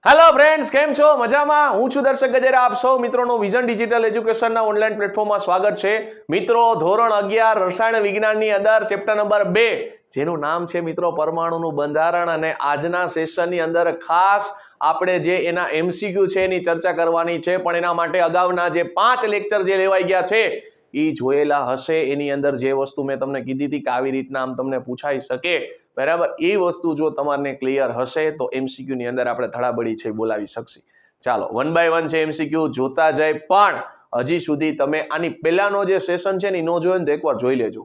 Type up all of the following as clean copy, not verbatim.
Hello friends, કેમ છો? મજામાં? હું છું દર્શક ગજેરા. આપ સૌ મિત્રોનું વિઝન ડિજિટલ એજ્યુકેશનના ઓનલાઈન પ્લેટફોર્મમાં સ્વાગત છે. મિત્રો, ધોરણ 11 રસાયણ વિજ્ઞાનની અંદર ચેપ્ટર નંબર 2 જેનું નામ છે મિત્રો પરમાણુનું બંધારણ, અને આજના સેશનની અંદર ખાસ આપણે જે એના MCQ છે એની ચર્ચા કરવાની છે. પણ એના માટે અગાઉના જે 5 લેક્ચર જે લેવાઈ ગયા છે એ જોયેલા હશે. એની અંદર જે વસ્તુ મેં તમને કીધી હતી કે આવી રીતના આમ તમને પૂછાઈ શકે, બરાબર, એ વસ્તુ જો તમારને ક્લિયર હશે તો MCQ ની અંદર આપણે ધડાબડી છે બોલાવી શકશે. ચાલો, 1 બાય 1 છે MCQ, જોતા જાય. પણ હજી સુધી તમે આની પહેલાનો જે સેશન છે ને નો જોયો ને તો એકવાર જોઈ લેજો.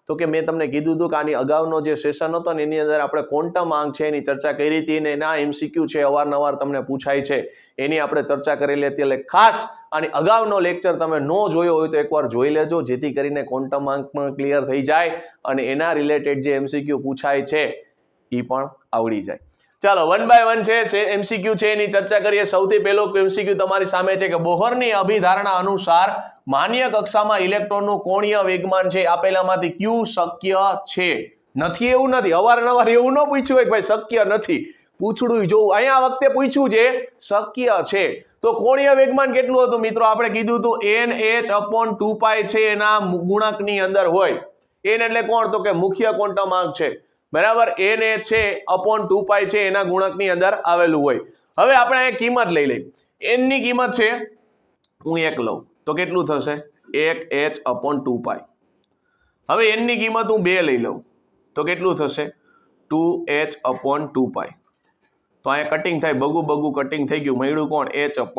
તો કે મેં તમને કીધું હતું કે આની અગાઉનો જે સેશન હતો ને એની અંદર આપણે ક્વોન્ટમ આંક છે એની ચર્ચા કરી હતી, ને એના MCQ છે અવારનવાર તમને પૂછાય છે એની આપણે ચર્ચા કરેલી હતી. એટલે ખાસ આની અગાઉનો લેક્ચર તમે નો જોયો હોય તો એકવાર જોઈ લેજો, જેથી કરીને ક્વોન્ટમ આંક પણ ક્લિયર થઈ જાય અને એના રિલેટેડ જે MCQ પૂછાય છે એ પણ આવડી જાય. ચાલો, 1 બાય 1 છે MCQ છે એની ચર્ચા કરીએ. સૌથી પહેલો MCQ તમારી સામે છે કે બોહરની અભિધારણા અનુસાર માન્ય કક્ષામાં ઇલેક્ટ્રોનનું કોણીય વેગમાન છે આપેલામાંથી કયું શક્ય છે? નથી એવું નથી, અવારનવાર એવું ન પૂછ્યું હોય કે ભાઈ શક્ય નથી, પૂછડું જોવું. અહીંયા વખતે પૂછ્યું છે શક્ય છે. તો કોણીય વેગમાન કેટલું હતું મિત્રો? આપણે કીધું હતું NH/2π છે એના ગુણકની અંદર હોય. n એટલે કોણ? તો કે મુખ્ય ક્વોન્ટમ આંક છે, બરાબર. NH છે /2π છે એના ગુણકની અંદર આવેલું હોય. હવે આપણે એક કિંમત લઈ લઈએ. n ની કિંમત છે, હું 1 લઉં તો કેટલું થશે? 1h/2π. હવે n ની કિંમત હું 2 લઈ લઉં તો કેટલું થશે? 2h/2π. તો અહીંયા કટિંગ થાય, બગુ કટિંગ થઈ ગયું, મળ્યું કોણ? h/π.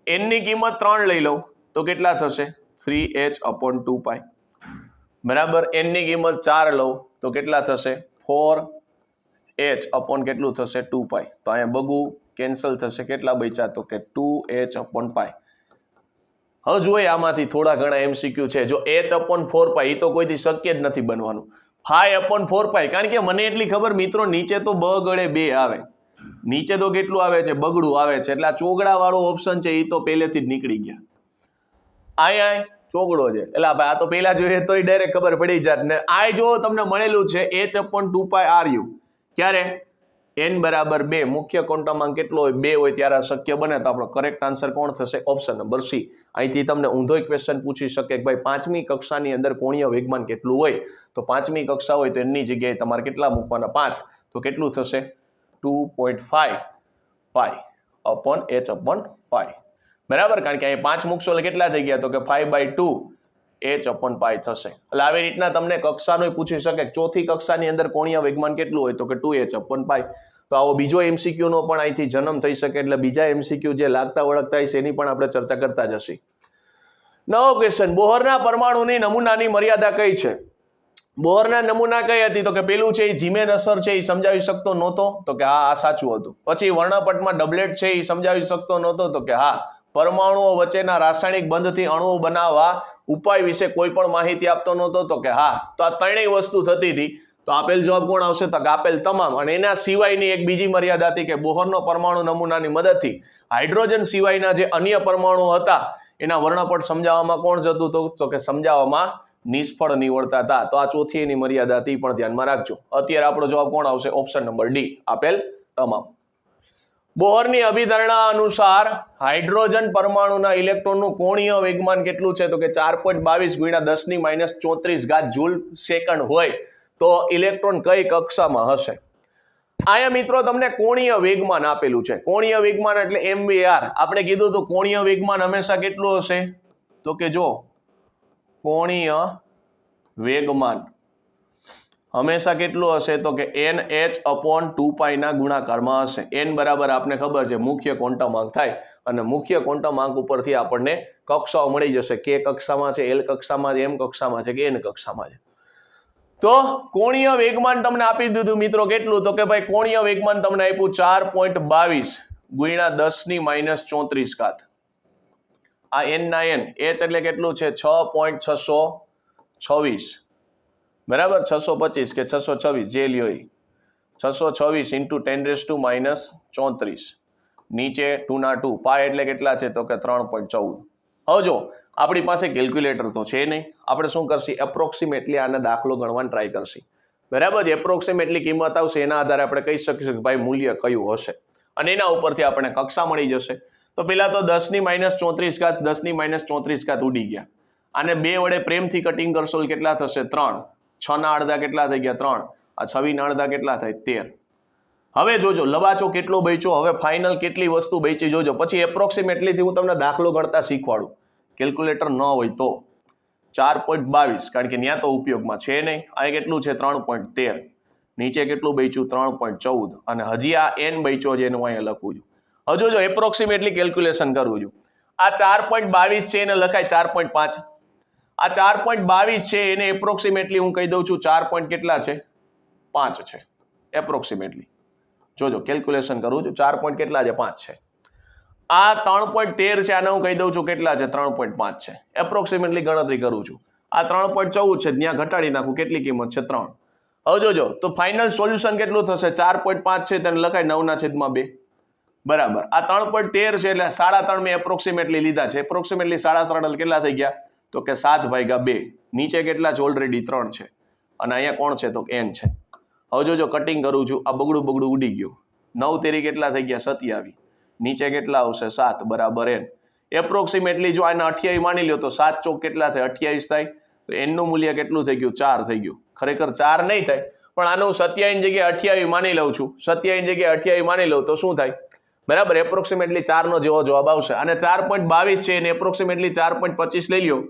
n ની કિંમત 3 લઈ લઉં તો કેટલા થશે? 3h/2π. બરાબર. n ની કિંમત 4 લઉં તો કેટલા થશે? 4h/ કેટલું થશે? 2π. તો અહીંયા બગુ કેન્સલ થશે. કેટલા બચ્યા? તો કે 2h/π. હવે જોઈએ આમાંથી થોડા ઘણા MCQ છે. જો h/4π એ તો કોઈથી શક્ય જ નથી બનવાનું. 5/4π, કારણ કે મને એટલી ખબર મિત્રો, નીચે તો બ = 2 આવે, નીચે તો કેટલું આવે છે? બગડું આવે છે. એટલે આ ચોગડા વાળો ઓપ્શન છે એ તો પહેલેથી જ નીકળી ગયા. અહીંયા ચોગડો છે એટલે ભાઈ આ તો પહેલા જોઈએ તો ડાયરેક્ટ ખબર પડી જાત ને. આ જો તમને મળેલું છે h/2π RU, ક્યારે? n = 2, મુખ્ય ક્વોન્ટમ આંક કેટલો હોય? 2 હોય ત્યારે શક્ય બને. તો આપણો કરેક્ટ આન્સર કોણ થશે? Option number C. અહીંથી તમને ઊંધો ક્વેશ્ચન પૂછી શકે કે ભાઈ 5મી કક્ષાની અંદર કોણીય વેગમાન કેટલું હોય? તો 5મી કક્ષા હોય તો એની જગ્યાએ તમારે કેટલા મૂકવાના? 5. તો કેટલું થશે? 2.5π/h/π. બરાબર, કારણ કે અહીં 5 મૂકશો એટલે કેટલા થઈ ગયા? તો કે 5/2 h/π થશે. એટલે આવી રીતના તમને કક્ષાનો પૂછી શકે ચોથી કક્ષાની અંદર કોણીય વેગમાન કેટલું હોય? તો કે 2h/π. તો આવો બીજો MCQ નો પણ અહીંથી જન્મ થઈ શકે. એટલે બીજા MCQ જે લાગતા વળગતા હશે એની પણ આપણે ચર્ચા કરતા જ હશે. નવો ક્વેશ્ચન, બોહરના પરમાણુની નમૂનાની મર્યાદા કઈ છે? બોહરના નમૂના કઈ હતી? તો કે પેલું છે જીમેન અસર છે એ સમજાવી શકતો નહોતો, તો કે હા, આ સાચું હતું. પછી વર્ણપટમાં ડબલેટ છે એ સમજાવી શકતો નહોતો, તો કે હા. પરમાણુઓ વચ્ચેના રાસાયણિક બંધથી અણુઓ બનાવવા ઉપાય વિશે કોઈ પણ માહિતી આપતો નહોતો, તો કે હા. તો આ ત્રણેય વસ્તુ થતી હતી. તો આપેલ જવાબ કોણ આવશે? તો આપેલ તમામ. અને એના સિવાયની એક બીજી મર્યાદા હતી કે બોહરનો પરમાણુ નમૂનાની મદદથી હાઇડ્રોજન સિવાયના જે અન્ય પરમાણુ હતા એના વર્ણપટ સમજાવવામાં કોણ જતું હતું? તો કે સમજાવવામાં નિષ્ફળ નીવડતા હતા. તો આ ચોથી એની મર્યાદા હતી, પણ ધ્યાનમાં રાખજો. અત્યારે આપણો જવાબ કોણ આવશે? ઓપ્શન નંબર D, આપેલ તમામ. બોહરની અભિધારણા અનુસાર હાઇડ્રોજન પરમાણુના ઇલેક્ટ્રોનનું કોણીય વેગમાન કેટલું છે? તો કે 4.22 × 10⁻34 જૂલ સેકન્ડ હોય તો ઇલેક્ટ્રોન કઈ કક્ષામાં હશે? અહીંયા મિત્રો તમને કોણીય વેગમાન આપેલું છે. કોણીય વેગમાન એટલે MVR. આપણે કીધું તો કોણીય વેગમાન હંમેશા કેટલું હશે? તો કે જો કોણીય વેગમાન હંમેશા કેટલું હશે? તો કે NH/2π ના ગુણાકારમાં હશે. n બરાબર આપને ખબર છે મુખ્ય ક્વોન્ટમ આંક થાય, અને મુખ્ય ક્વોન્ટમ આંક ઉપરથી આપણને કક્ષાઓ મળી જશે. K કક્ષામાં છે, L કક્ષામાં છે, M કક્ષામાં છે કે N કક્ષામાં છે. તો કોણીય વેગમાન તમને આપી દીધું મિત્રો. કેટલું? તો કે ભાઈ કોણીય વેગમાન તમને આપ્યું 4.22 × 10⁻34. આ n ના n, h એટલે કેટલું છે? 6.626, બરાબર. 625 કે 626 જે લ્યો, 626 × 10⁻34, નીચે 2 ના 2. પાય એટલે કેટલા છે? તો કે 3.14. હવે જો આપણી પાસે કેલ્ક્યુલેટર તો છે નહીં, આપણે શું કરશી? એપ્રોક્સિમેટલી આને દાખલો ગણવાનો ટ્રાય કરશી, બરાબર. એપ્રોક્સિમેટલી કિંમત આવશે એના આધારે આપણે કહી શકીશું કે ભાઈ મૂલ્ય કયું હશે. અને એના ઉપરથી આપણને કક્ષા મળી જશે. તો પેલા તો 10 ની -34 10 ની -34 ઉડી ગયા. આને 2 વડે પ્રેમથી કટિંગ કરશો કેટલા થશે 3. 6 ના અડધા કેટલા થઈ ગયા 3. આ 26 ના અડધા કેટલા થાય 13. હવે જોજો લવાચો કેટલો બચ્યો, હવે ફાઇનલ કેટલી વસ્તુ બચી જોજો. પછી એપ્રોક્સિમેટલી થી હું તમને દાખલો ગણતા શીખવાડું, કેલ્ક્યુલેટર ન હોય તો. 4.22 કારણ કે ત્યાં તો ઉપયોગમાં છે નહીં. આ કેટલું છે 3.13. નીચે કેટલું બચ્યું 3.14 અને હજી આ n બચ્યો છે એનું અહીંયા લખું છું. હવે જોજો એપ્રોક્સિમેટલી કેલ્ક્યુલેશન કરવું છું. આ 4.22 છે એને લખાય 4.5. આ 4.22 છે એને એપ્રોક્સિમેટલી હું કહી દઉં છું 4. કેટલા છે 5 છે એપ્રોક્સિમેટલી. જોજો કેલ્ક્યુલેશન કરું છું 4. કેટલા છે 5 છે. આ 3.13 છે આને હું કહી દઉં છું કેટલા છે 3.5 છે એપ્રોક્સિમેટલી ગણતરી કરું છું. આ 3.14 છે ત્યાં ઘટાડી નાખું કેટલી કિંમત છે 3. હવે જોજો તો ફાઇનલ સોલ્યુશન કેટલું થશે 4.5 છે તેને લખાય 9/2 બરાબર. આ 3.13 છે એટલે 3.5 મેં એપ્રોક્સિમેટલી લીધા છે. એપ્રોક્સિમેટલી 3.5 કેટલા થઈ ગયા તો કે 7/2. નીચે કેટલા છે ઓલરેડી 3 છે અને અહીંયા કોણ છે તો n છે. હવે જોજો કટિંગ કરું છું આ બગડું ઉડી ગયું. 9 તેરી કેટલા થઈ ગયા 27. નીચે કેટલા આવશે 7 બરાબર n. એપ્રોક્સિમેટલી જો આને 28 માની લ્યો તો 7 ચોક કેટલા થાય 28 થાય. તો n નું મૂલ્ય કેટલું થઈ ગયું 4 થઈ ગયું. ખરેખર 4 નહીં થાય પણ આનું 27 જગ્યાએ 28 માની લઉં છું. 27 જગ્યાએ 28 માની લઉં તો શું થાય બરાબર એપ્રોક્સિમેટલી 4 નો જેવો જવાબ આવશે. અને 4.22 છે એને એપ્રોક્સિમેટલી 4.25 લઈ લ્યો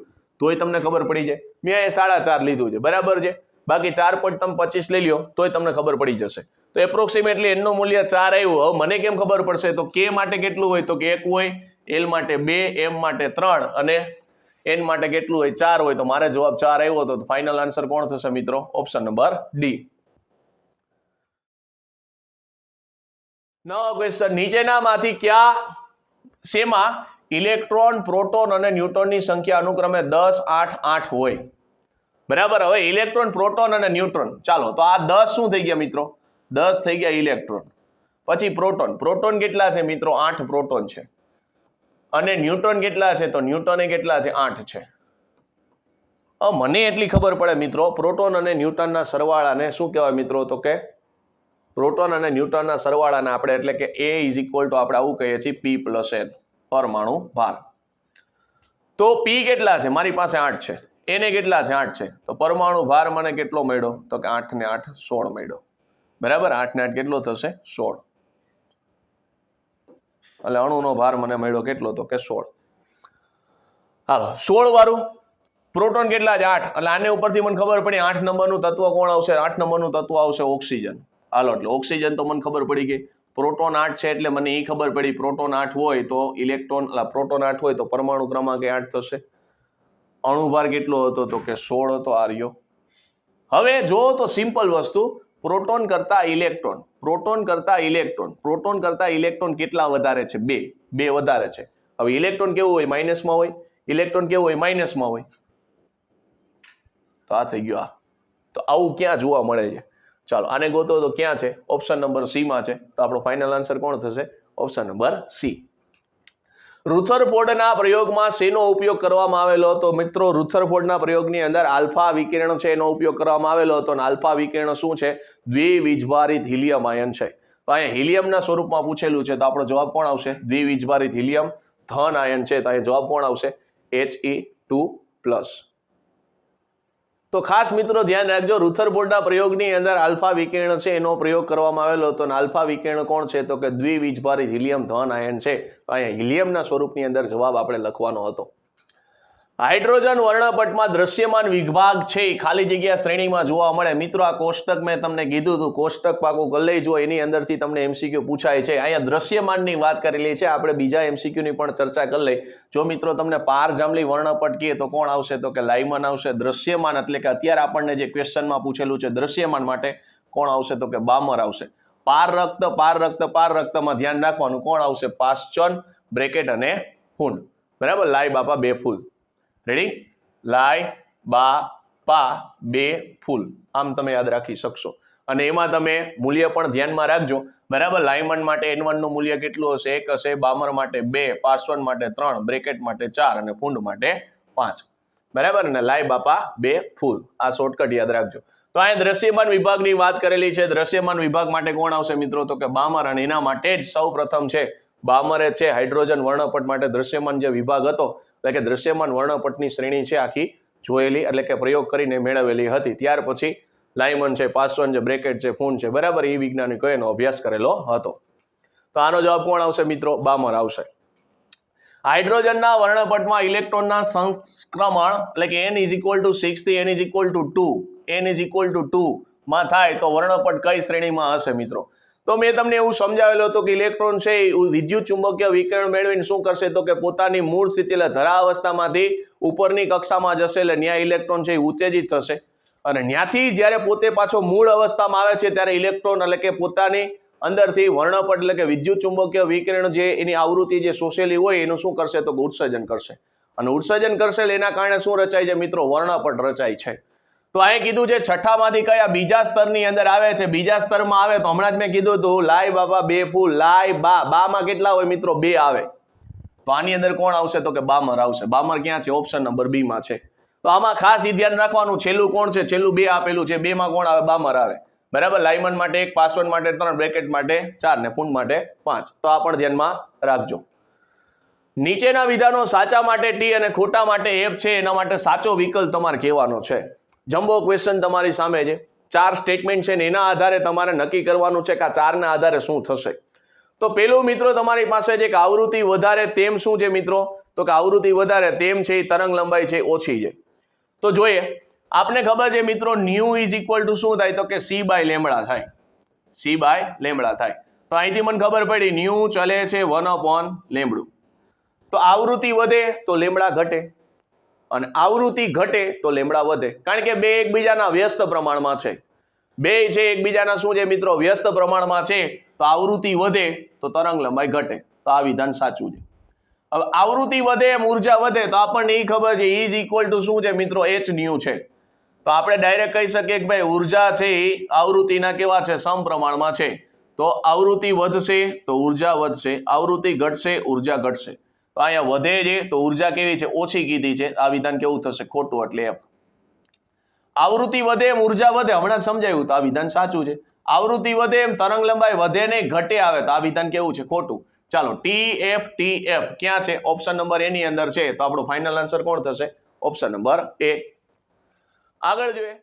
તોય તમને ખબર પડી જાય. મેં અહીંયા 4.5 લીધું છે બરાબર છે. બાકી 4.25 લઈ લ્યો તોય તમને ખબર પડી જશે. તો એપ્રોક્સિમેટલી n નું મૂલ્ય 4 આવ્યું. હવે મને કેમ ખબર પડશે તો k માટે કેટલું હોય તો કે 1 હોય, l માટે 2, m માટે 3 અને n માટે કેટલું હોય 4 હોય. તો મારે જવાબ 4 આવ્યો હતો. તો ફાઇનલ આન્સર કોણ થશે મિત્રો ઓપ્શન નંબર ડી. નવો ક્વેશ્ચન નીચેનામાંથી કયા શેમાં ઇલેક્ટ્રોન પ્રોટોન અને ન્યુટ્રોનની સંખ્યા અનુક્રમે 10 8 8 હોય બરાબર. હવે ઇલેક્ટ્રોન પ્રોટોન અને ન્યુટ્રોન ચાલો તો આ 10 શું થઈ ગયા મિત્રો 10 થઈ ગયા ઇલેક્ટ્રોન. પછી પ્રોટોન કેટલા છે મિત્રો 8 પ્રોટોન છે અને ન્યુટ્રોન કેટલા છે તો ન્યુટ્રોન કેટલા છે 8 છે. મને એટલી ખબર પડે મિત્રો પ્રોટોન અને ન્યુટ્રોનના સરવાળાને શું કહેવાય મિત્રો તો કે પ્રોટોન અને ન્યુટ્રોનના સરવાળાને આપણે એટલે કે A = આપણે આવું કહીએ છીએ P + N પરમાણુ ભાર. તો P કેટલા છે મારી પાસે 8 છે, એને કેટલા છે 8 છે. તો પરમાણુ ભાર મને કેટલો મળ્યો તો કે 8 ને 8 16 મળ્યો બરાબર. 8 ને 8 કેટલો થશે 16. એટલે અણુનો ભાર મને મળ્યો કેટલો તો કે 16. હાલો 16 વાળું પ્રોટોન કેટલા છે 8 એટલે આને ઉપરથી મને ખબર પડી 8 નંબરનું તત્વ કોણ આવશે 8 નંબરનું તત્વ આવશે ઓક્સિજન. હાલો એટલે ઓક્સિજન તો મને ખબર પડી ગઈ. પ્રોટોન 8 છે એટલે મને એ ખબર પડી પ્રોટોન 8 હોય તો પ્રોટોન 8 હોય તો પરમાણુ ક્રમાંક 8 થશે. અણુભાર કેટલો હતો તો કે 16 હતો આર્યો. હવે જો તો સિમ્પલ વસ્તુ પ્રોટોન કરતા ઇલેક્ટ્રોન કેટલા વધારે છે 2 વધારે છે. હવે ઇલેક્ટ્રોન કેવું હોય માઇનસમાં હોય, ઇલેક્ટ્રોન કેવું હોય માઇનસમાં હોય. તો આ થઈ ગયું. તો આવું ક્યાં જોવા મળે છે ચાલો આને ગોતો તો ક્યાં છે ઓપ્શન નંબર સી માં છે. તો આપણો ફાઇનલ આન્સર કોણ થશે ઓપ્શન નંબર સી. રુથરફોર્ડના પ્રયોગમાં શેનો ઉપયોગ કરવામાં આવેલો હતો મિત્રો રુથરફોર્ડના પ્રયોગની અંદર આલ્ફા વિકિરણ છે એનો ઉપયોગ કરવામાં આવેલો હતો અને આલ્ફા વિકિરણ શું છે દ્વિવીજભારિત હિલિયમ આયન છે. તો અહીંયા હિલિયમના સ્વરૂપમાં પૂછેલું છે તો આપણો જવાબ કોણ આવશે દ્વિવીજભારિત હિલિયમ ધન આયન છે. તો અહીંયા જવાબ કોણ આવશે He2+. તો ખાસ મિત્રો ધ્યાન રાખજો રુથરફોર્ડના પ્રયોગની અંદર આલ્ફા વિકિરણ છે એનો પ્રયોગ કરવામાં આવેલો હતો અને આલ્ફા વિકિરણ કોણ છે તો કે દ્વિવીજભારિત હિલિયમ ધન આયન છે. તો અહીંયા હિલિયમના સ્વરૂપની અંદર જવાબ આપણે લખવાનો હતો. હાઇડ્રોજન વર્ણપટમાં દ્રશ્યમાન વિભાગ છે એ ખાલી જગ્યા શ્રેણીમાં જોવા મળે. મિત્રો આ કોષ્ટક મેં તમને કીધું હતું કોષ્ટક પાકું કરી લેજો એની અંદરથી તમને MCQ પૂછાય છે. અહીંયા દ્રશ્યમાનની વાત કરેલી છે આપણે બીજા MCQ ની પણ ચર્ચા કરી લઈ. જો મિત્રો તમને પારજાંબલી વર્ણપટ કહે તો કોણ આવશે તો કે લાઇમન આવશે. દ્રશ્યમાન એટલે કે અત્યારે આપણને જે ક્વેશ્ચનમાં પૂછેલું છે દ્રશ્યમાન માટે કોણ આવશે તો કે બામર આવશે. પાર રક્તમાં ધ્યાન રાખવાનું કોણ આવશે પાસ્ચન બ્રેકેટ અને ફૂંડ બરાબર. લાઈ બાપા બે ફૂલ રેડી લાઈ બા પા બે ફૂલ આમ તમે યાદ રાખી શકશો. અને એમાં તમે મૂલ્ય પણ ધ્યાનમાં રાખજો બરાબર. લાઇમન માટે N1 નું મૂલ્ય કેટલું હશે 1 હશે, બામર માટે 2, પાસવન માટે 3, બ્રેકેટ માટે 4 અને ફૂંડ માટે 5. બરાબર ને, લાય બાપા 2 ફૂલ. આ શોર્ટકટ યાદ રાખજો. તો અહીંયા દ્રશ્યમાન વિભાગની વાત કરેલી છે. દ્રશ્યમાન વિભાગ માટે કોણ આવશે મિત્રો? તો કે બામર. અને એના માટે જ સૌ પ્રથમ છે બામરે છે હાઇડ્રોજન વર્ણપટ માટે દ્રશ્યમાન જે વિભાગ હતો, એટલે કે દ્રશ્યમાન વર્ણપટની શ્રેણી છે આખી જોયેલી, એટલે કે પ્રયોગ કરીને મેળવેલી હતી. ત્યાર પછી લાયમન છે, પાસવાન છે, બ્રેકેટ છે, ફૂન છે, બરાબર, એ વૈજ્ઞાનિકોએ એનો અભ્યાસ કરેલો હતો. તો આનો જવાબ કોણ આવશે મિત્રો? બામર આવશે. હાઇડ્રોજનના વર્ણપટમાં ઇલેક્ટ્રોનના સંક્રમણ એટલે કે n = 6 થી n = 2 n = 2 માં થાય તો વર્ણપટ કઈ શ્રેણીમાં હશે મિત્રો? તો મેં તમને એવું સમજાવેલું હતું કે ઇલેક્ટ્રોન છે એ વિદ્યુત ચુંબકીય વિકિરણ મેળવીને શું કરશે? તો કે પોતાની મૂળ સ્થિતિ એટલે ધરા અવસ્થામાંથી ઉપરની કક્ષામાં જશે, એટલે ન્યા ઇલેક્ટ્રોન છે એ ઉત્તેજિત થશે. અને ન્યાથી જ્યારે પોતે પાછો મૂળ અવસ્થામાં આવે છે ત્યારે ઇલેક્ટ્રોન એટલે કે પોતાની અંદરથી વર્ણપટ એટલે કે વિદ્યુત ચુંબકીય વિકિરણ જે એની આવૃત્તિ જે શોષેલી હોય એનું શું કરશે? તો ઉત્સર્જન કરશે. અને ઉત્સર્જન કરશે એટલે એના કારણે શું રચાય છે મિત્રો? વર્ણપટ રચાય છે. તો અહીં કીધું છે છઠ્ઠામાંથી કયા બીજા સ્તરની અંદર આવે છે? બીજા સ્તરમાં આવે તો હમણાં જ મેં કીધું હતું લાય બાબા 2 ફૂલ, લાય બા માં કેટલા હોય મિત્રો? 2 આવે. તો આની અંદર કોણ આવશે? તો કે બામર આવશે. બામર ક્યાં છે? ઓપ્શન નંબર બી માં છે. તો આમાં ખાસ ઈ ધ્યાન રાખવાનું, છેલ્લું કોણ છે? છેલ્લું 2 આપેલું છે, 2 માં કોણ આવે? બામર આવે. બરાબર. લાયમન માટે 1, પાસવાન માટે 3, બ્રેકેટ માટે 4 ને ફૂન માટે 5. તો આ પણ ધ્યાનમાં રાખજો. નીચેના વિધાનો સાચા માટે ટી અને ખોટા માટે એફ છે, એના માટે સાચો વિકલ્પ તમારે કહેવાનો છે. જમ્બો ક્વેશ્ચન તમારી સામે છે. 4 સ્ટેટમેન્ટ છે ને એના આધારે તમારે નક્કી કરવાનું છે કે આ 4 ના આધારે શું થશે. તો પેલું મિત્રો તમારી પાસે છે કે આવૃત્તિ વધારે તેમ શું છે મિત્રો? તો કે આવૃત્તિ વધારે તેમ છે એ તરંગ લંબાઈ છે ઓછી છે. તો જોઈએ, આપને ખબર છે મિત્રો ન્યુ = શું થાય? તો કે c/λ થાય. c/λ થાય. તો અહીંથી મને ખબર પડી ન્યુ ચલે છે 1/λ. તો આવૃત્તિ વધે તો લેમડા ઘટે, અને આવૃત્તિ ઘટે તો લેમડા વધે, કારણ કે બે એકબીજાના વ્યસ્ત પ્રમાણમાં છે. બે છે એકબીજાના શું છે મિત્રો? વ્યસ્ત પ્રમાણમાં છે. તો આવૃત્તિ વધે તો તરંગ લંબાઈ ઘટે. તો આ વિધાન સાચું છે. હવે આવૃત્તિ વધે એમ ઉર્જા વધે તો આપણને એ ખબર છે = શું છે મિત્રો? h ન્યુ છે. તો આપણે ડાયરેક્ટ કહી શકીએ કે ભાઈ ઉર્જા છે એ આવૃત્તિના કેવા છે? સમપ્રમાણમાં છે. તો આવૃત્તિ વધશે તો ઉર્જા વધશે, આવૃત્તિ ઘટશે ઉર્જા ઘટશે. તો અહીંયા વધે છે તો ઉર્જા કેવી છે? ઓછી કીધી છે. આ વિધાન કેવું થશે? ખોટું. એટલે એફ. આવૃત્તિ વધે એમ ઉર્જા વધે, હમણાં સમજાયું, તો આ વિધાન સાચું છે. આવૃત્તિ વધે એમ તરંગ લંબાઈ વધે નહીં ઘટે આવે, તો આ વિધાન કેવું છે? ખોટું. ચાલો TF ક્યાં છે? ઓપ્શન નંબર એ ની અંદર છે. તો આપણો ફાઇનલ આન્સર કોણ થશે? ઓપ્શન નંબર એ. આગળ જોઈએ,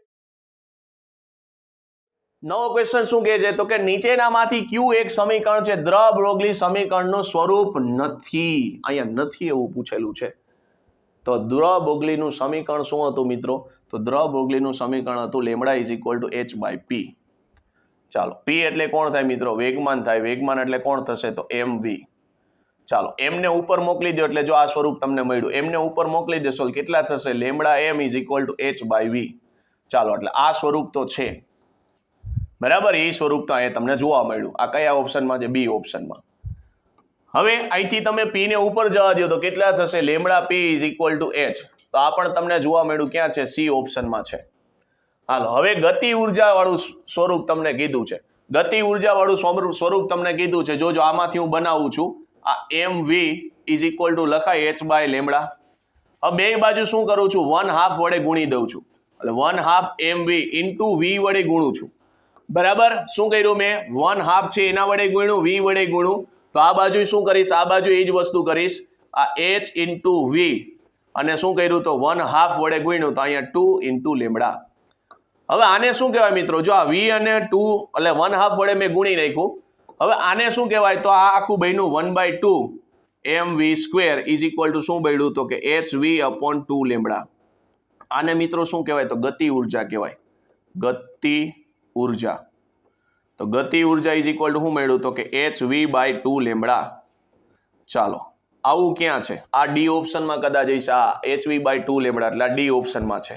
નવો ક્વેશ્ચન શું કહે છે? તો કે નીચેનામાંથી કયું એક સમીકરણ છે દ્ર બ્રોગલી સમીકરણનું સ્વરૂપ નથી? અહીંયા નથી એવું પૂછેલું છે. તો દ્ર બ્રોગલીનું સમીકરણ શું હતું મિત્રો? તો દ્ર બ્રોગલીનું સમીકરણ હતું λ = h/p. ચાલો, p એટલે કોણ થાય મિત્રો? વેગમાન થાય. વેગમાન એટલે કોણ થશે? તો mv. ચાલો, એમને ઉપર મોકલી દો એટલે જો આ સ્વરૂપ તમને મળ્યું. એમને ઉપર મોકલી દેશો કેટલા થશે? λ m = h/v. ચાલો, એટલે આ સ્વરૂપ તો છે, બરાબર. એ સ્વરૂપ તો અહીંયા તમને જોવા મળ્યું. આ કયા ઓપ્શનમાં છે? બી ઓપ્શનમાં. હવે અહીંથી તમે p ને ઉપર જવા દો તો કેટલા થશે? λ p = h. તો આ પણ તમને જોવા મળ્યું ક્યાં છે? સી ઓપ્શનમાં છે. હાલો, હવે ગતિ ઉર્જા વાળું સ્વરૂપ તમને કીધું છે. ગતિ ઉર્જા વાળું સ્વરૂપ તમને કીધું છે. જોજો, આમાંથી હું બનાવું છું. આ mv = લખાય h/λ. હવે બે બાજુ શું કરું છું? 1/2 વડે ગુણી દઉં છું. એટલે 1/2 mv * v વડે ગુણું છું. બરાબર. શું કર્યું મેં? 1/2 છે એના વડે ગુણ્યું, v વડે ગુણું. તો આ બાજુ શું કરીશ? આ બાજુ એ જ વસ્તુ કરીશ. આ h * v અને શું કર્યું? તો 1/2 વડે ગુણ્યું, તો અહીંયા 2 × λ. હવે આને શું કહેવાય મિત્રો? જો આ v અને 2 એટલે 1/2 વડે મેં ગુણી નાખ્યું. હવે આને શું કહેવાય? તો આ આખું બન્યું 1/2 mv² = શું બન્યું? તો કે hv/2λ. આને મિત્રો શું કહેવાય? તો ગતિ ઉર્જા કહેવાય. ગતિ ઉર્જા. તો ગતિ ઉર્જા = શું મળ્યું? તો કે hv/2λ. ચાલો, આવું ક્યાં છે? આ ડી ઓપ્શનમાં કદાચ હશે. આ hv/2λ એટલે આ ડી ઓપ્શનમાં છે.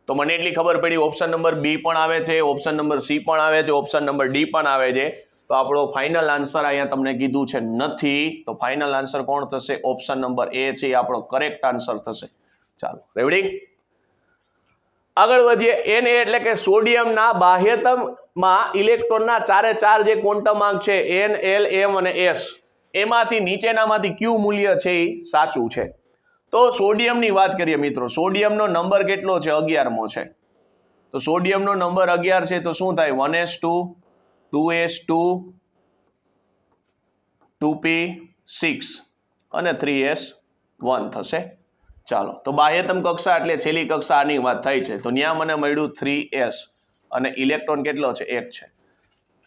તો મને એટલી ખબર પડી ઓપ્શન નંબર બી પણ આવે છે, ઓપ્શન નંબર સી પણ આવે છે, ઓપ્શન નંબર ડી પણ આવે છે. તો આપણો ફાઇનલ આન્સર અહીંયા તમને કીધું છે નથી. તો ફાઇનલ આન્સર કોણ થશે? ઓપ્શન નંબર એ છે, આપણો કરેક્ટ આન્સર થશે. ચાલો, રેડી? આગળ વધીએ. Na એટલે કે સોડિયમના બાહ્યતમમાં ઇલેક્ટ્રોનના 4 જે ક્વોન્ટમ આંક છે n, l, m અને s, એમાંથી નીચેનામાંથી કયું મૂલ્ય છે એ સાચું છે? તો સોડિયમની વાત કરીએ મિત્રો, સોડિયમનો નંબર કેટલો છે? 11મો છે. તો સોડિયમનો નંબર 11 છે તો શું થાય? 1s2 2s2 2p6 અને 3s1 થશે. ચાલો, તો બાહ્યતમ કક્ષા એટલે છેલ્લી કક્ષા આની વાત થાય છે. તો ત્યાં મને મળ્યું 3s અને ઇલેક્ટ્રોન કેટલો છે? 1 છે.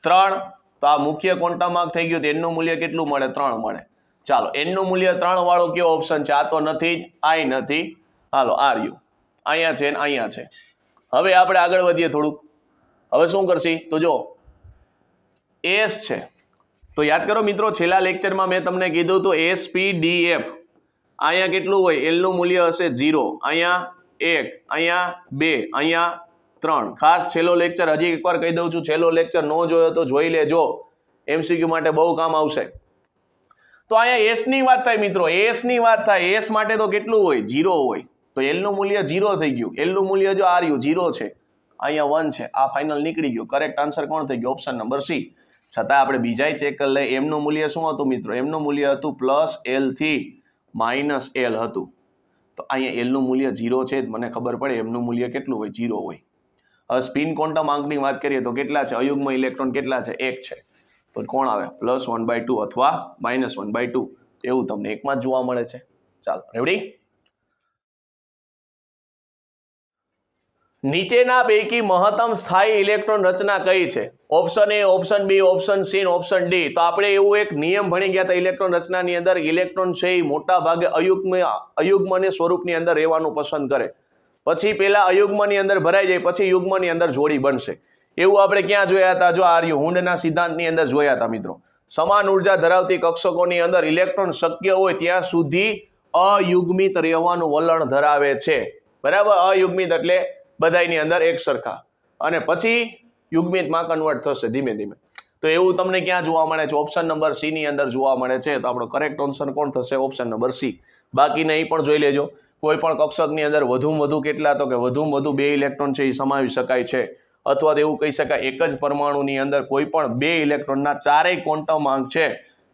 3, તો આ મુખ્ય ક્વોન્ટમ થઈ ગયું. તો એનનું મૂલ્ય કેટલું મળે? 3 મળે. ચાલો, એનનું મૂલ્ય 3 વાળો કેવો ઓપ્શન છે? આ તો નથી જ, આય નથી. હાલો, આર્યુ અહીંયા છે ને અહીંયા છે. હવે આપણે આગળ વધીએ થોડુંક. હવે શું કરશી? તો જો એસ છે, તો યાદ કરો મિત્રો, છેલ્લા લેક્ચરમાં મેં તમને કીધું તો SPDF અહીંયા કેટલું હોય? એલનું મૂલ્ય હશે 0, અહીંયા 1, અહીંયા 2, અહીંયા 3. ખાસ છેલ્લો લેક્ચર હજી એકવાર કહી દઉં છું, છેલ્લો લેક્ચર ન જોયો તો જોઈ લેજો, MCQ માટે બહુ કામ આવશે. તો અહીંયા એસ ની વાત થાય મિત્રો, એસ ની વાત થાય. એસ માટે તો કેટલું હોય? 0 હોય. તો એલ નું મૂલ્ય 0 થઈ ગયું. એલ નું મૂલ્ય જો આર્યુ 0 છે, અહીંયા 1 છે. આ ફાઇનલ નીકળી ગયું. કરેક્ટ આન્સર કોણ થઈ ગયો? Option number C. છતાં આપણે બીજાય ચેક કરી લઈએ. એમનું મૂલ્ય શું હતું મિત્રો? એમનું મૂલ્ય હતું +L થી -L હતું. તો અહીંયા એલ નું મૂલ્ય 0 છે, મને ખબર પડે એમનું મૂલ્ય કેટલું હોય? 0 હોય. હવે સ્પિન ક્વોન્ટમ આંકની વાત કરીએ તો કેટલા છે? અયુગ્મ ઇલેક્ટ્રોન કેટલા છે? 1 છે. તો કોણ આવે? +1/2 અથવા -1/2. એવું તમને એકમાં જ જોવા મળે છે. ચાલો, રેડી? નીચેના પૈકી મહત્તમ સ્થાયી ઇલેક્ટ્રોન રચના કઈ છે? Option A, option B, option C, option D. તો આપણે એવું એક નિયમ ભણી ગયા હતા ઇલેક્ટ્રોન રચનાની અંદર. ઇલેક્ટ્રોન છે એ મોટા ભાગે અયુગ્મને સ્વરૂપની અંદર રહેવાનું પસંદ કરે. પછી પેલા અયુગ્મની અંદર ભરાઈ જાય, પછી યુગ્મની અંદર જોડી બનશે. એવું આપણે ક્યાં જોયા હતા? જો આર્યુ હુન્ડના સિદ્ધાંતની અંદર જોયા હતા મિત્રો. સમાન ઉર્જા ધરાવતી કક્ષકોની અંદર ઇલેક્ટ્રોન શક્ય હોય ત્યાં સુધી અયુગ્મિત રહેવાનું વલણ ધરાવે છે. બરાબર? અયુગ્મિત એટલે બધાની અંદર એક સરખા, અને પછી યુગ્મિતમાં કન્વર્ટ થશે ધીમે ધીમે. તો એવું તમને ક્યાં જોવા મળે છે? ઓપ્શન નંબર સી ની અંદર જોવા મળે છે. તો આપણો કરેક્ટ આન્સર કોણ થશે? Option number C. બાકીને એ પણ જોઈ લેજો. કોઈ પણ કક્ષકની અંદર વધુમાં વધુ કેટલા? તો કે વધુમાં વધુ 2 ઇલેક્ટ્રોન છે એ સમાવી શકાય છે. અથવા તો એવું કહી શકાય એક જ પરમાણુની અંદર કોઈ પણ 2 ઇલેક્ટ્રોનના ચારેય ક્વોન્ટમ આંક છે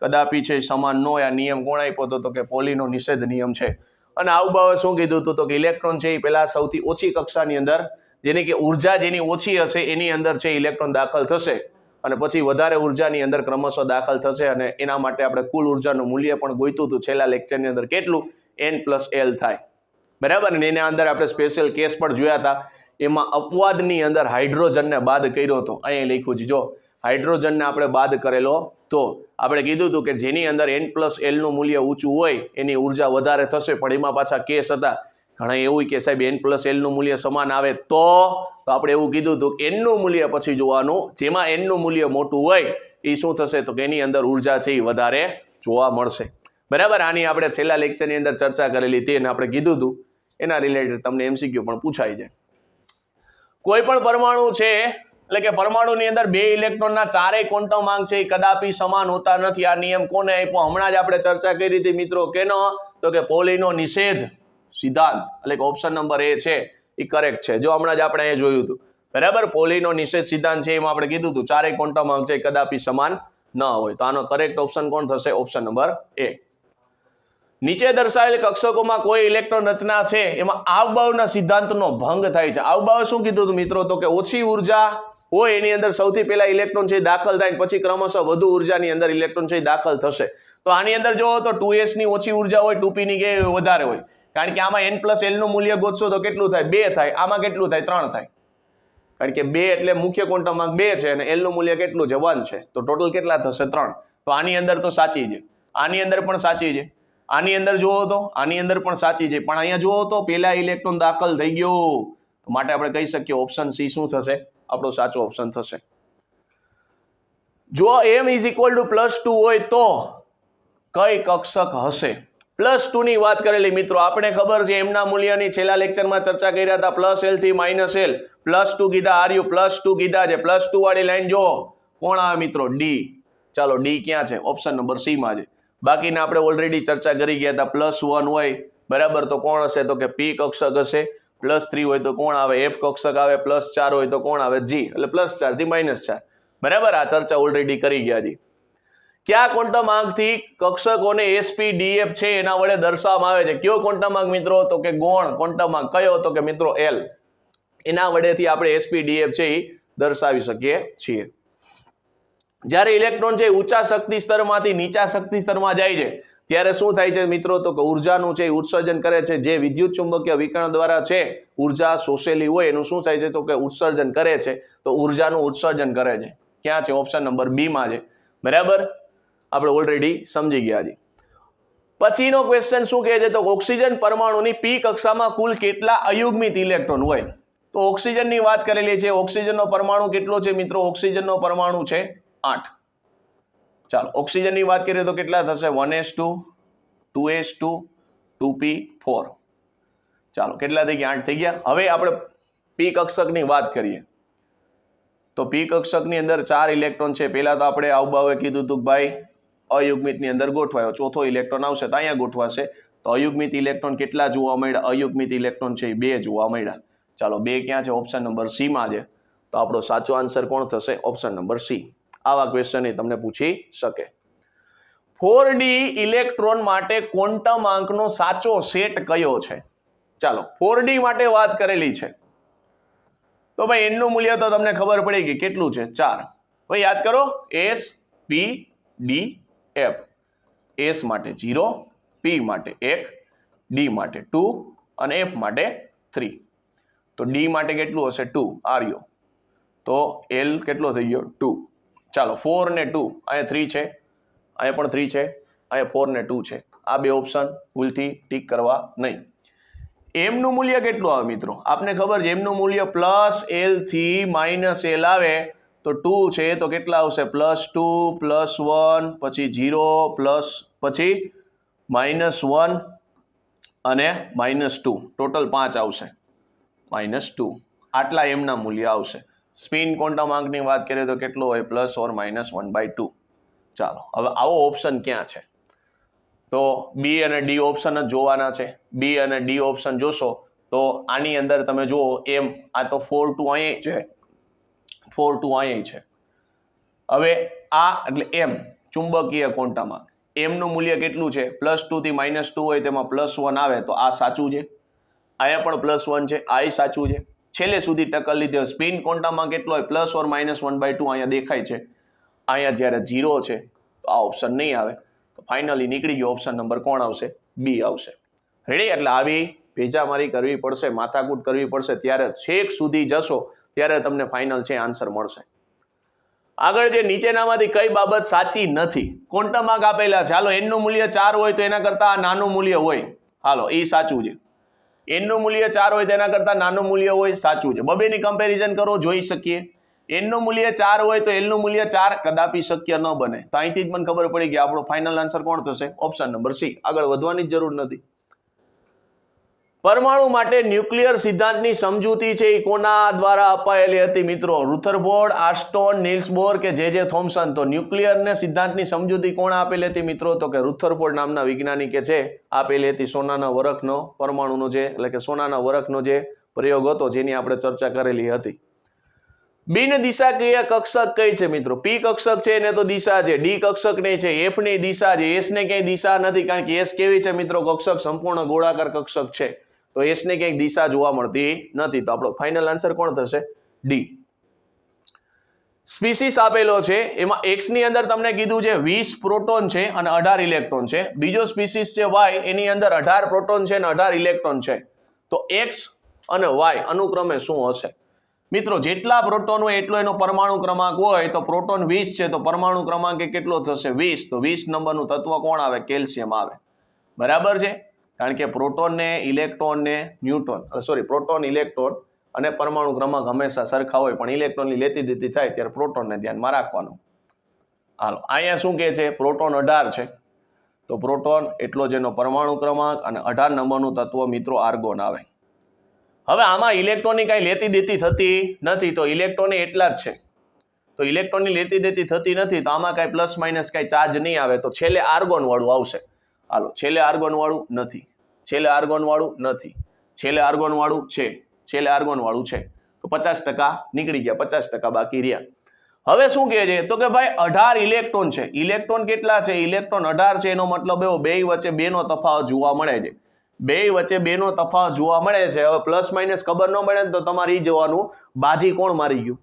કદાપી છે સમાન ન હોય. આ નિયમ કોણ આપ્યો હતો? તો કે પોલીનો નિષેધ નિયમ છે. અને આવું શું કીધું હતું? તો કે ઇલેક્ટ્રોન છે એ પેલા સૌથી ઓછી કક્ષાની અંદર, જેની કે ઉર્જા જેની ઓછી હશે એની અંદર છે ઇલેક્ટ્રોન દાખલ થશે, અને પછી વધારે ઉર્જાની અંદર ક્રમશઃ દાખલ થશે. અને એના માટે આપણે કુલ ઉર્જાનું મૂલ્ય પણ ગોઈતું હતું છેલ્લા લેક્ચરની અંદર. કેટલું? N+L થાય. બરાબર ને? એના અંદર આપણે સ્પેશિયલ કેસ પણ જોયા હતા. એમાં અપવાદની અંદર હાઇડ્રોજનને બાદ કર્યો હતો. અહીંયા લખ્યું છે જો, હાઇડ્રોજનને આપણે બાદ કરેલો. તો આપણે કીધું હતું કે જેની અંદર N+L નું મૂલ્ય ઊંચું હોય એની ઉર્જા વધારે થશે. પણ એમાં પાછા કેસ હતા ઘણા એવું કે સાહેબ N+L નું મૂલ્ય સમાન આવે તો આપણે એવું કીધું હતું N નું મૂલ્ય પછી જોવાનું. જેમાં N નું મૂલ્ય મોટું હોય એ શું થશે? તો કે એની અંદર ઉર્જા છે એ વધારે જોવા મળશે. બરાબર? આની આપણે છેલ્લા લેક્ચરની અંદર ચર્ચા કરેલી હતી અને આપણે કીધું હતું એના રિલેટેડ તમને MCQ પણ પૂછાઈ જાય. કોઈ પણ પરમાણુ છે એટલે કે પરમાણુની અંદર 2 ઇલેક્ટ્રોનના ચારેય ક્વોન્ટમ આંક છે એ કદાપી સમાન હોતા નથી. આ નિયમ કોને આપ્યો? હમણાં જ આપણે ચર્ચા કરી હતી મિત્રો. કેનો? તો કે પોલીનો નિષેધ સિદ્ધાંત. એટલે કે ઓપ્શન નંબર એ છે એ કરેક્ટ છે. જો હમણાં જ આપણે અહીંયા જોયું હતું. બરાબર? પોલીનો નિષેધ સિદ્ધાંત છે એમાં આપણે કીધું હતું ચારેય ક્વોન્ટમ આંક છે કદાપી સમાન ન હોય. તો આનો કરેક્ટ ઓપ્શન કોણ થશે? ઓપ્શન નંબર એ. નીચે દર્શાવેલ કક્ષકોમાં કોઈ ઇલેક્ટ્રોન રચના છે એમાં આવબાવના સિદ્ધાંતનો ભંગ થાય છે. આવબાવ શું કીધું હતું મિત્રો? તો કે ઓછી ઉર્જા હોય એની અંદર સૌથી પહેલા ઇલેક્ટ્રોન છે દાખલ થાય, પછી ક્રમશઃ વધુ ઉર્જાની અંદર ઇલેક્ટ્રોન છે દાખલ થશે. તો આની અંદર જો તો 2s ની ઓછી ઉર્જા હોય, 2p ની વધારે હોય. કારણ કે આમાં N+L નું મૂલ્ય ગોતશો તો કેટલું થાય? 2 થાય. આમાં કેટલું થાય? 3 થાય. કારણ કે 2 એટલે મુખ્ય ક્વોન્ટમ આંક 2 છે અને L નું મૂલ્ય કેટલું છે? 1 છે. તો ટોટલ કેટલા થશે? 3. તો આની અંદર તો સાચી છે, આની અંદર પણ સાચી છે, આની અંદર જુઓ તો આની અંદર પણ સાચી છે. પણ અહીંયા જુઓ તો પેલા ઇલેક્ટ્રોન દાખલ થઈ ગયો. તો માટે આપણે કહી શકીએ ઓપ્શન સી શું થશે? આપણો સાચો ઓપ્શન થશે. જો m = +2 હોય તો કઈ કક્ષક હશે? +2 ની વાત કરેલી મિત્રો. આપણે ખબર છે એમના મૂલ્યની છેલ્લા લેક્ચરમાં ચર્ચા કર્યા હતા. +L થી -L. +2 કીધા આર્યુ, +2 કીધા છે. +2 વાળી લાઈન જો કોણ આવે મિત્રો? ડી. ચાલો, ડી ક્યાં છે? ઓપ્શન નંબર સી માં છે. બાકીના આપણે ઓલરેડી ચર્ચા કરી ગયા હતા. +1 હોય બરાબર તો કોણ હશે? તો કે P કક્ષક હશે. +3 હોય તો કોણ આવે? F કક્ષક આવે. +4 હોય તો કોણ આવે? G. એટલે +4 થી -4. બરાબર? આ ચર્ચા ઓલરેડી કરી ગયા હતી. કયા ક્વોન્ટમ આંકથી કક્ષકોને sp-df છે એના વડે દર્શાવવામાં આવે છે? કયો ક્વોન્ટમ આંક મિત્રો? તો કે ગૌણ ક્વોન્ટમ આંક. કયો? તો કે મિત્રો L. એના વડેથી આપણે sp-df છે એ દર્શાવી શકીએ છીએ. જ્યારે ઇલેક્ટ્રોન છે ઊંચા શક્તિ સ્તરમાંથી નીચા શક્તિ સ્તરમાં જાય છે ત્યારે શું થાય છે મિત્રો? તો કે ઉર્જાનું છે ઉત્સર્જન કરે છે. જે વિદ્યુત ચુંબકીય વિકર્ણ દ્વારા છે ઉર્જા શોષેલી હોય એનું શું થાય છે? તો કે ઉત્સર્જન કરે છે. તો ઉર્જાનું ઉત્સર્જન કરે છે. ક્યાં છે? ઓપ્શન નંબર બી માં છે. બરાબર, આપણે ઓલરેડી સમજી ગયા છે. પછીનો ક્વેશ્ચન શું કહે છે? તો ઓક્સિજન પરમાણુની પી કક્ષામાં કુલ કેટલા અયુગ્મિત ઇલેક્ટ્રોન હોય? તો ઓક્સિજનની વાત કરેલી છે. ઓક્સિજનનો પરમાણુ કેટલો છે મિત્રો? ઓક્સિજનનો પરમાણુ છે 8. ચાલો ઓક્સિજનની વાત કરીએ તો કેટલા થશે? 1s2 2s2 2p4. ચાલો કેટલા થઈ ગયા? 8 થઈ ગયા. હવે આપણે પી કક્ષકની વાત કરીએ તો પી કક્ષકની અંદર 4 ઇલેક્ટ્રોન છે. પહેલા તો આપણે આવબાવે કીધું હતું કે ભાઈ અયુગ્મિતની અંદર ગોઠવાયો. ચોથો ઇલેક્ટ્રોન આવશે તો અહીંયા ગોઠવાશે. તો અયુગ્મિત ઇલેક્ટ્રોન કેટલા જોવા મળ્યા? અયુગ્મિત ઇલેક્ટ્રોન છે 2 જોવા મળ્યા. ચાલો 2 ક્યાં છે? ઓપ્શન નંબર સી માં છે. તો આપણો સાચો આન્સર કોણ થશે? Option number C. આવા ક્વેશ્ચન તમને પૂછી શકે. 4d ઇલેક્ટ્રોન માટે ક્વોન્ટમ આંકનો સાચો સેટ કયો છે? ચાલો 4d માટે વાત કરેલી છે તો ભાઈ એનું મૂલ્ય તો તમને ખબર પડી ગઈ કેટલું છે? 4. ભાઈ યાદ કરો, s p d f. s માટે 0, p માટે 1, d માટે 2 અને f માટે 3. તો d માટે કેટલું હશે? 2. આર્યો. તો l કેટલો થઈ ગયો? 2. ચાલો 4 ને 2, અહીંયા 3 છે, અહીંયા પણ 3 છે, અહીંયા 4 ને 2 છે. આ બે ઓપ્શન ભૂલથી ટીક કરવા નહીં. m નું મૂલ્ય કેટલું આવે મિત્રો? આપને ખબર છે m નું મૂલ્ય +l થી -l આવે તો 2 છે તો કેટલા આવશે? +2 +1 પછી 0 પછી -1 અને -2. ટોટલ 5 આવશે. -2 આટલા m ના મૂલ્ય આવશે. સ્પિન ક્વોન્ટમ આંકની વાત કરીએ તો કેટલો હોય? +or-1/2. ચાલો હવે આવો ઓપ્શન ક્યાં છે? તો બી અને ડી ઓપ્શન જ જોવાના છે. બી અને ડી ઓપ્શન જોશો તો આની અંદર તમે જુઓ એમ, આ તો 4 2 અહીં છે, 4 2 અહીં છે. હવે આ એટલે એમ ચુંબકીય ક્વોન્ટમ આંક. એમ નું મૂલ્ય કેટલું છે? +2 થી -2 હોય તેમાં +1 આવે તો આ સાચું છે. અહીંયા પણ +1 છે, આ સાચું છે. છેલ્લે સુધી ટક્કર લીધી. સ્પિન ક્વોન્ટમ આંક કેટલો હોય? +or-1/2 અહીંયા દેખાય છે. અહીંયા જ્યારે 0 છે તો આ ઓપ્શન નહીં આવે. તો ફાઇનલી નીકળી ગયો ઓપ્શન નંબર કોણ આવશે? બી આવશે. રેડી? એટલે આવી ભેજામારી કરવી પડશે, માથાકૂટ કરવી પડશે, ત્યારે છેક સુધી જશો ત્યારે તમને ફાઇનલ છે આન્સર મળશે. આગળ જે નીચેનામાંથી કઈ બાબત સાચી નથી? ક્વોન્ટમ આંક આપેલા છે. હાલો n નું મૂલ્ય 4 હોય તો એના કરતા આ નાનું મૂલ્ય હોય. હાલો એ સાચું છે. n નું મૂલ્ય 4 હોય તેના કરતા નાનું મૂલ્ય હોય, સાચું છે. બબેની કમ્પેરિઝન કરો, જોઈ શકીએ. n નું મૂલ્ય 4 હોય તો l નું મૂલ્ય 4 કદાપી શક્ય ન બને. તો અહીંથી જ મને ખબર પડી કે આપણો ફાઇનલ આન્સર કોણ થશે? Option number C. આગળ વધવાની જ જરૂર નથી. પરમાણુ માટે ન્યુક્લિયર સિદ્ધાંતની સમજૂતી છે એ કોના દ્વારા અપાયેલી હતી મિત્રો? રુથરફોર્ડ, આર્સ્ટોન, નિલ્સ બોર કે જે થોમ્સન? તો ન્યુક્લિયર સિદ્ધાંતની સમજૂતી કોણ આપેલી હતી મિત્રો? તો કે રુથરફોર્ડ નામના વૈજ્ઞાનિકે છે આપેલી હતી. સોનાના વરખનો પરમાણુનો જે એટલે કે સોનાના વરખનો જે પ્રયોગ હતો જેની આપણે ચર્ચા કરેલી હતી. બિન દિશાકીય કક્ષક કઈ છે મિત્રો? પી કક્ષક છે એને તો દિશા છે, ડી કક્ષક નહીં છે, એફ ની દિશા છે, એસ ને ક્યાંય દિશા નથી. કારણ કે એસ કેવી છે મિત્રો? કક્ષક સંપૂર્ણ ગોળાકાર કક્ષક છે. તો એસ ને ક્યાંય દિશા જોવા મળતી નથી. તો આપણો ફાઇનલ આન્સર કોણ થશે? ડી. સ્પીસીસ આપેલો છે એમાં એક્સ ની અંદર તમને કીધું છે 20 પ્રોટોન છે અને 18 ઇલેક્ટ્રોન છે. બીજો સ્પીસીસ છે વાય, એની અંદર 18 પ્રોટોન છે અને 18 ઇલેક્ટ્રોન છે. તો એક્સ અને વાય અનુક્રમે શું હશે મિત્રો? જેટલા પ્રોટોન હોય એટલો એનો પરમાણુ ક્રમાંક હોય. તો પ્રોટોન 20 છે તો પરમાણુ ક્રમાંક કેટલો થશે? 20. તો 20 નંબરનું તત્વ કોણ આવે? કેલ્શિયમ આવે. બરાબર છે? કારણ કે પ્રોટોન ને ઇલેક્ટ્રોન ને પ્રોટોન ઇલેક્ટ્રોન અને પરમાણુ ક્રમાંક હંમેશા સરખા હોય, પણ ઇલેક્ટ્રોનની લેતી દેતી થાય ત્યારે પ્રોટોનને ધ્યાનમાં રાખવાનું. હાલો અહીંયા શું કહે છે? પ્રોટોન 18 છે તો પ્રોટોન એટલો જ એનો પરમાણુ ક્રમાંક અને 18 નંબરનું તત્વ મિત્રો આર્ગોન આવે. હવે આમાં ઇલેક્ટ્રોનની કાંઈ લેતી દેતી થતી નથી તો ઇલેક્ટ્રોન એટલા જ છે. તો ઇલેક્ટ્રોનની લેતી દેતી થતી નથી તો આમાં કાંઈ પ્લસ માઇનસ કાંઈ ચાર્જ નહીં આવે. તો છેલ્લે આર્ગોન વાળું આવશે. હાલો છેલ્લે આર્ગોન વાળું નથી, છેલ્લે આર્ગોન વાળું નથી, છેલ્લે આર્ગોન વાળું છે, છેલ્લે આર્ગોન વાળું છે. તો 50% નીકળી ગયા, 50% બાકી રહ્યા. હવે શું કહે છે તો કે ભાઈ 18 ઇલેક્ટ્રોન છે. ઇલેક્ટ્રોન કેટલા છે? ઇલેક્ટ્રોન 18 છે. એનો મતલબ એવો બે વચ્ચે 2 નો તફાવત જોવા મળે છે. બે વચ્ચે 2 નો તફાવત જોવા મળે છે. હવે પ્લસ માઇનસ ખબર ન પડે તો તમારે જવાનું બાજી કોણ મારી ગયું?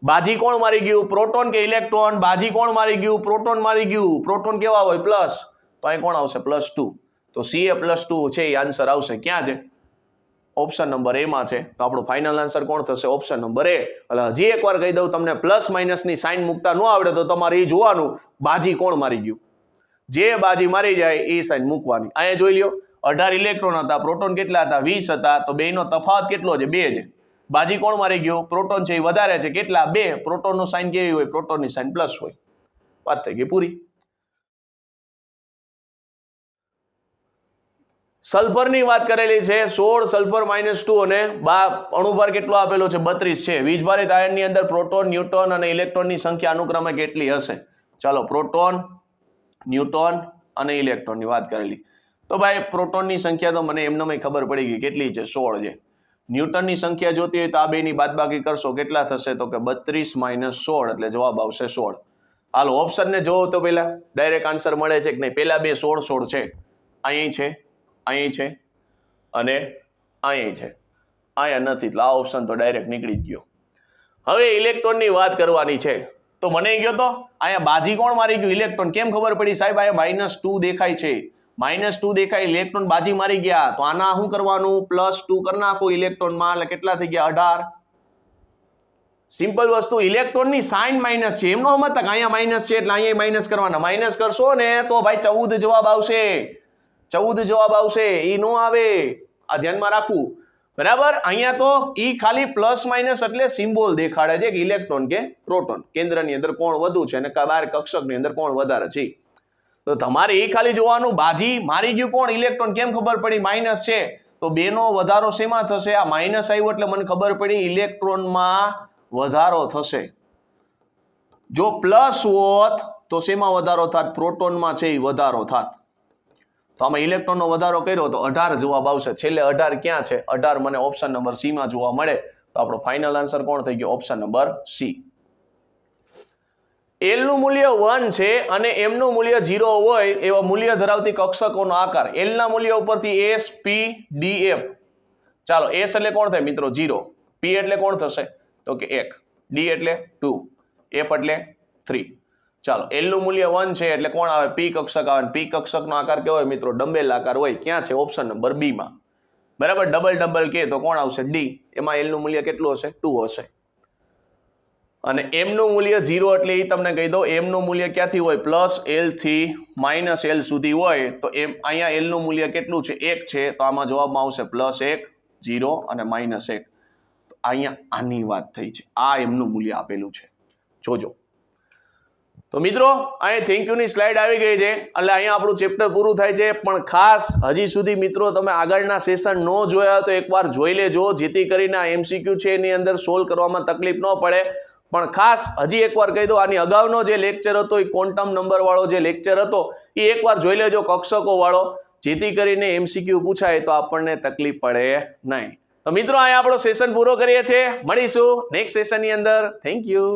બાજી કોણ મારી ગયું? પ્રોટોન કે ઇલેક્ટ્રોન? બાજી કોણ મારી ગયું? પ્રોટોન મારી ગયું. પ્રોટોન કેવા હોય? પ્લસ. તો અહીં કોણ આવશે? +2. તો Ca+2 છે એ આન્સર આવશે. ક્યાં છે? ઓપ્શન નંબર એ માં છે. તો આપણો ફાઇનલ આન્સર કોણ થશે? ઓપ્શન નંબર એ. એટલે હજી એકવાર કહી દઉં તમને, પ્લસ માઇનસ ની સાઇન મૂકતા ન આવડે તો તમારે એ જોવાનું બાજી કોણ મારી ગયું. જે બાજી મારી જાય એ સાઇન મૂકવાની. અહીંયા જોઈ લ્યો 18 ઇલેક્ટ્રોન હતા, પ્રોટોન કેટલા હતા? 20 હતા. તો બેનો તફાવત કેટલો છે? 2 છે. બાજી કોણ મારી ગયો? પ્રોટોન છે એ વધારે છે. કેટલા? 2. પ્રોટોન નો સાઇન કેવી હોય? પ્રોટોન ની સાઇન પ્લસ હોય. વાત થઈ ગઈ પૂરી. સલ્ફરની વાત કરેલી છે 16 સલ્ફર -2 અને અણુભાર કેટલો આપેલો છે? 32 છે. વીજભારિત આયનની અંદર પ્રોટોન, ન્યુટ્રોન અને ઇલેક્ટ્રોનની સંખ્યા અનુક્રમે કેટલી હશે? ચાલો પ્રોટોન, ન્યુટ્રોન અને ઇલેક્ટ્રોનની વાત કરેલી. તો ભાઈ પ્રોટોનની સંખ્યા તો મને એમનેમ ખબર પડી ગઈ કેટલી છે? 16 છે. ન્યુટનની સંખ્યા જોતી હોય તો આ બેની બાદબાકી કરશો કેટલા થશે? તો કે 32 - 16 એટલે જવાબ આવશે 16. હાલો ઓપ્શન ને જોવો તો પેલા ડાયરેક્ટ આન્સર મળે છે કે નહીં? પેલા બે 16 છે. અહીં છે, અહીં છે અને અહીં છે. અહીંયા નથી એટલે આ ઓપ્શન તો ડાયરેક્ટ નીકળી જ ગયો. હવે ઇલેક્ટ્રોનની વાત કરવાની છે. તો મને ગયો તો અહીંયા બાજી કોણ મારી ગયું? ઇલેક્ટ્રોન. કેમ ખબર પડી સાહેબ? અહીંયા -2 દેખાય છે. -2 દેખાય, ઇલેક્ટ્રોન બાજી મારી ગયા. તો આના શું કરવાનું? +2 કરી નાખો ઇલેક્ટ્રોનમાં એટલે કેટલા થઈ ગયા? 18. સિમ્પલ વસ્તુ. ઇલેક્ટ્રોનની સાઇન માઇનસ છે એમનો સમજતા કે અહીંયા માઇનસ છે એટલે અહીંયા માઇનસ કરવાના. માઇનસ કરશો ને તો ભાઈ 14 જવાબ આવશે. 14 જવાબ આવશે. ઈ નો આવે. આ ધ્યાનમાં રાખવું. બરાબર. અહીંયા તો ઈ ખાલી પ્લસ માઇનસ એટલે સિમ્બોલ દેખાડે છે કે ઇલેક્ટ્રોન કે પ્રોટોન. કેન્દ્રની અંદર કોણ વધુ છે અને બહાર કક્ષકની અંદર કોણ વધારે છે. તો તમારે એ ખાલી જોવાનું બાજી મારી ગયું કોણ? ઇલેક્ટ્રોન. કેમ ખબર પડી? માઇનસ છે. તો 2 નો વધારો શેમાં થશે? આ માઇનસ આવ્યું એટલે મને ખબર પડી ઇલેક્ટ્રોનમાં વધારો થશે. જો પ્લસ હોત તો શેમાં વધારો થાત? પ્રોટોનમાં છે એ વધારો થાત. તો આમાં ઇલેક્ટ્રોનનો વધારો કર્યો તો 18 જવાબ આવશે. છેલ્લે 18 ક્યાં છે? 18 મને ઓપ્શન નંબર સી માં જોવા મળે. તો આપણો ફાઇનલ આન્સર કોણ થઈ ગયો? Option number C. L નું મૂલ્ય 1 છે અને M નું મૂલ્ય 0 હોય એવા મૂલ્ય ધરાવતી કક્ષકોનો આકાર. L ના મૂલ્ય ઉપરથી S, P, D, F. ચાલો S એટલે કોણ થાય મિત્રો? 0. P એટલે કોણ થશે? તો કે 1. D એટલે 2. F એટલે 3. ચાલો L નું મૂલ્ય 1 છે એટલે કોણ આવે? P કક્ષક આવે. P કક્ષકનો આકાર કેવો હોય મિત્રો? ડમ્બેલ આકાર હોય. ક્યાં છે? ઓપ્શન નંબર બી માં. બરાબર. ડબલ કે તો કોણ આવશે? D. એમાં L નું મૂલ્ય કેટલું હશે? 2 હશે. અને M નું મૂલ્ય 0 એટલે એ તમને કહી દો M નું મૂલ્ય ક્યાંથી હોય? +L થી -L સુધી હોય. તો અહીંયા L નું મૂલ્ય કેટલું છે? 1 છે. તો આમાં જવાબમાં આવશે +1, 0 અને -1. તો અહીંયા આની વાત થઈ છે. આ M નું મૂલ્ય આપેલું છે. જોજો. તો મિત્રો અહીંયા થેન્ક યુ ની સ્લાઇડ આવી ગઈ છે એટલે અહીંયા આપણું ચેપ્ટર પૂરું થાય છે. પણ ખાસ હજી સુધી મિત્રો તમે આગળના સેશન ન જોયા તો એકવાર જોઈ લેજો જેથી કરીને આ MCQ છે એની અંદર સોલ્વ કરવામાં તકલીફ ન પડે. પણ ખાસ હજી એકવાર કહી દો આની અગાઉનો જે લેક્ચર હતો એ ક્વોન્ટમ નંબર વાળો જે લેક્ચર હતો એ એકવાર જોઈ લેજો કક્ષકો વાળો, જેથી કરીને MCQ પૂછાય તો આપણને તકલીફ પડે નહીં. તો મિત્રો અહીંયા આપણો સેશન પૂરો કરીએ છીએ. મળીશું નેક્સ્ટ સેશનની અંદર. Thank you.